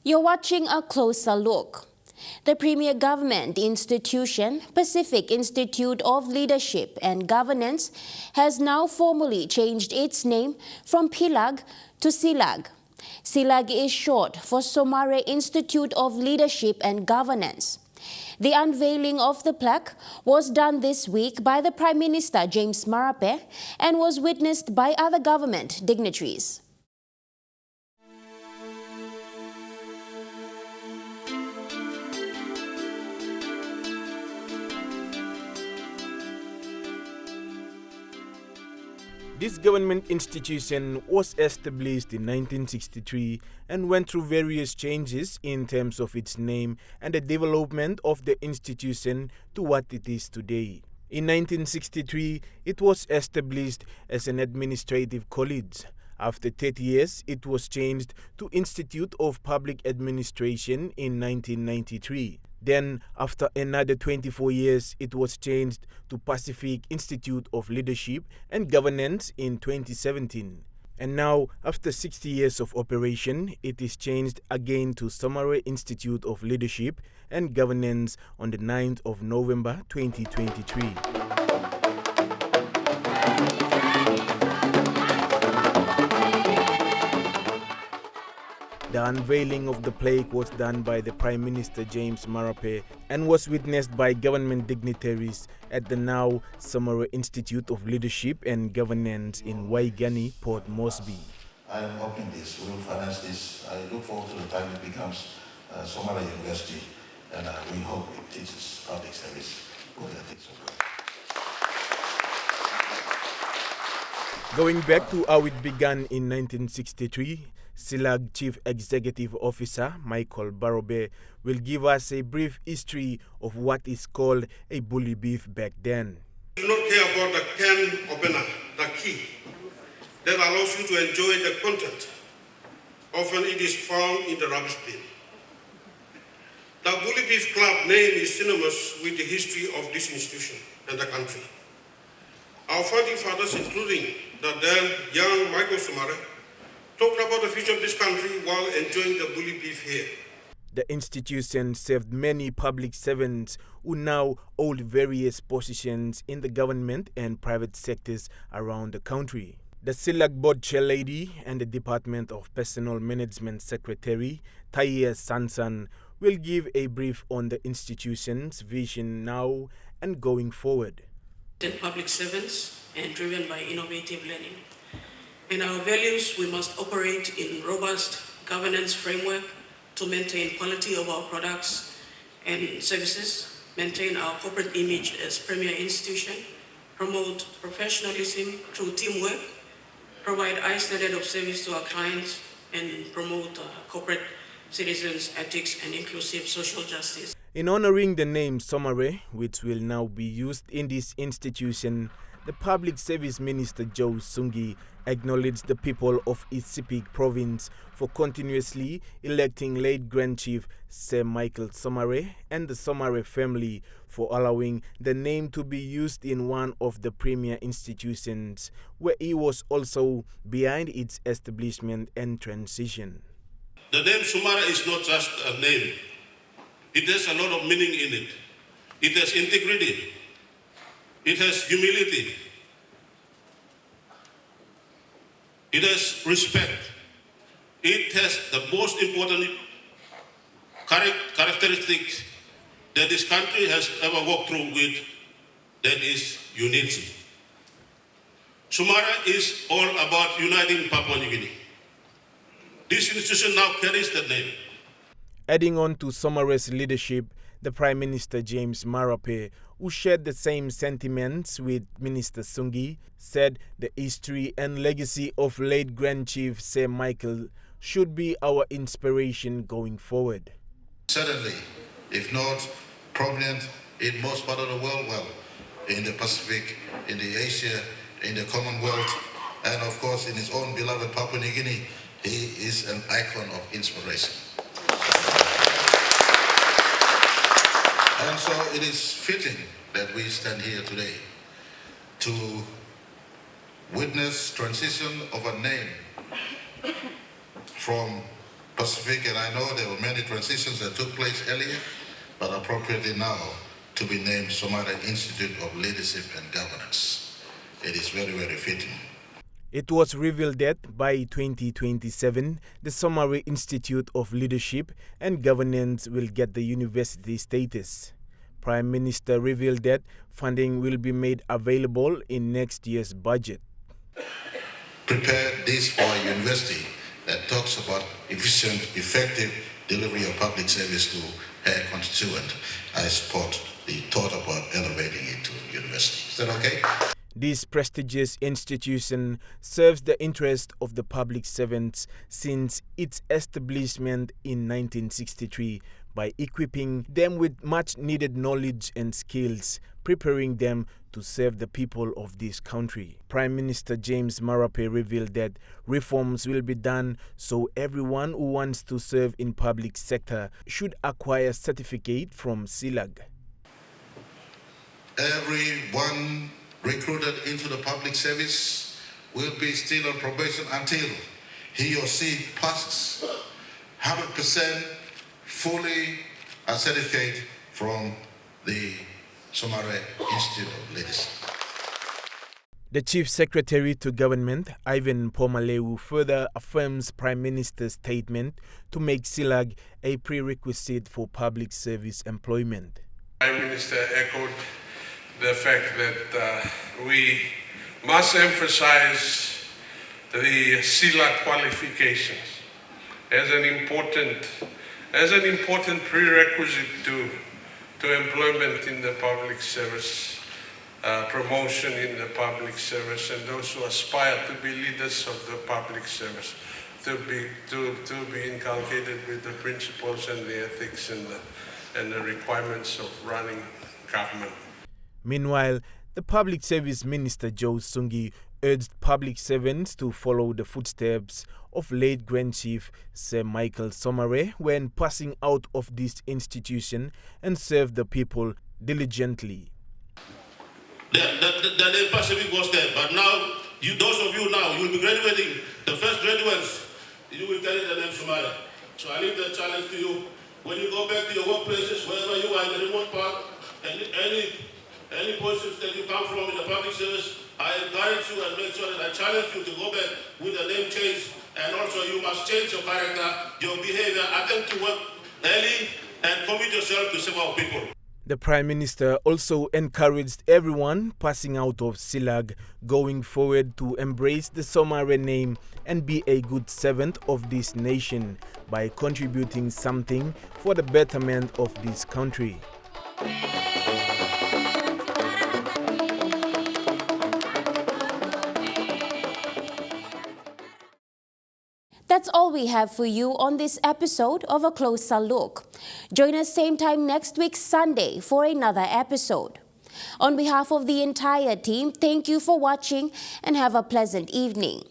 You're watching a closer look. The premier government institution, Pacific Institute of Leadership and Governance, has now formally changed its name from PILAG to SILAG. SILAG is short for Somare Institute of Leadership and Governance. The unveiling of the plaque was done this week by the Prime Minister James Marape and was witnessed by other government dignitaries. This government institution was established in 1963 and went through various changes in terms of its name and the development of the institution to what it is today. In 1963, it was established as an administrative college. After 30 years, it was changed to Institute of Public Administration in 1993. Then, after another 24 years, it was changed to Pacific Institute of Leadership and Governance in 2017. And now, after 60 years of operation, it is changed again to Somare Institute of Leadership and Governance on the 9th of November 2023. The unveiling of the plaque was done by the Prime Minister James Marape and was witnessed by government dignitaries at the now Somare Institute of Leadership and Governance in Waigani, Port Moresby. I am opening this, we will finance this. I look forward to the time it becomes Somare University, and we hope it teaches public service good ethics of work. Going back to how it began in 1963, SILAG Chief Executive Officer Michael Barobe will give us a brief history of what is called a bully beef back then. Do not care about the can opener, the key, that allows you to enjoy the content. Often it is found in the rubbish bin. The Bully Beef Club name is synonymous with the history of this institution and the country. Our founding fathers, including the then young Michael Somare, talked about the future of this country while enjoying the bully beef here. The institution served many public servants who now hold various positions in the government and private sectors around the country. The SILAG board chairlady and the Department of Personal Management Secretary, Taya Sansan, will give a brief on the institution's vision now and going forward. Public servants and driven by innovative learning. In our values, we must operate in robust governance framework to maintain quality of our products and services, maintain our corporate image as premier institution, promote professionalism through teamwork, provide high standard of service to our clients, and promote corporate citizens' ethics and inclusive social justice. In honoring the name Somare, which will now be used in this institution, the Public Service Minister Joe Sungi acknowledged the people of Isipik province for continuously electing late Grand Chief Sir Michael Somare and the Somare family for allowing the name to be used in one of the premier institutions, where he was also behind its establishment and transition. The name Somare is not just a name. It has a lot of meaning in it. It has integrity. It has humility. It has respect. It has the most important characteristics that this country has ever walked through with, that is unity. Somare is all about uniting Papua New Guinea. This institution now carries that name. Adding on to Somare's leadership, the Prime Minister James Marape, who shared the same sentiments with Minister Sungi, said the history and legacy of late Grand Chief Sir Michael should be our inspiration going forward. Certainly, if not prominent in most part of the world, well, in the Pacific, in the Asia, in the Commonwealth, and of course in his own beloved Papua New Guinea, he is an icon of inspiration. And so it is fitting that we stand here today to witness transition of a name from Pacific, and I know there were many transitions that took place earlier, but appropriately now to be named Somali Institute of Leadership and Governance. It is very, very fitting. It was revealed that by 2027, the Somali Institute of Leadership and Governance will get the university status. Prime Minister revealed that funding will be made available in next year's budget. Prepare this for a university that talks about efficient, effective delivery of public service to her constituent. I support the thought about elevating it to university. Is that okay? This prestigious institution serves the interest of the public servants since its establishment in 1963 by equipping them with much-needed knowledge and skills, preparing them to serve the people of this country. Prime Minister James Marape revealed that reforms will be done so everyone who wants to serve in public sector should acquire a certificate from SILAG. Everyone recruited into the public service will be still on probation until he or she passes 100% fully a certificate from the Somali Institute of Leadership. The Chief Secretary to Government, Ivan Pomaleu, further affirms Prime Minister's statement to make SILAG a prerequisite for public service employment. Prime Minister echoed the fact that we must emphasize the SILAG qualifications as an important prerequisite to employment in the public service, promotion in the public service, and those who aspire to be leaders of the public service, to be inculcated with the principles and the ethics and the requirements of running government. Meanwhile, the Public Service Minister Joe Sungi urged public servants to follow the footsteps of late Grand Chief Sir Michael Somare when passing out of this institution and serve the people diligently. The name Pacific was there, but now, those of you now, you will be graduating. The first graduates, you will carry the name Somare. So I leave the challenge to you. When you go back to your workplaces, wherever you are in the remote part, and any positions that you come from in the public service, I encourage you and make sure that I challenge you to go back with the name change, and also you must change your character, your behavior, attempt to work early, and commit yourself to serve our people. The Prime Minister also encouraged everyone passing out of SILAG going forward to embrace the Somare name and be a good servant of this nation by contributing something for the betterment of this country. That's all we have for you on this episode of A Closer Look. Join us same time next week Sunday for another episode. On behalf of the entire team, thank you for watching and have a pleasant evening.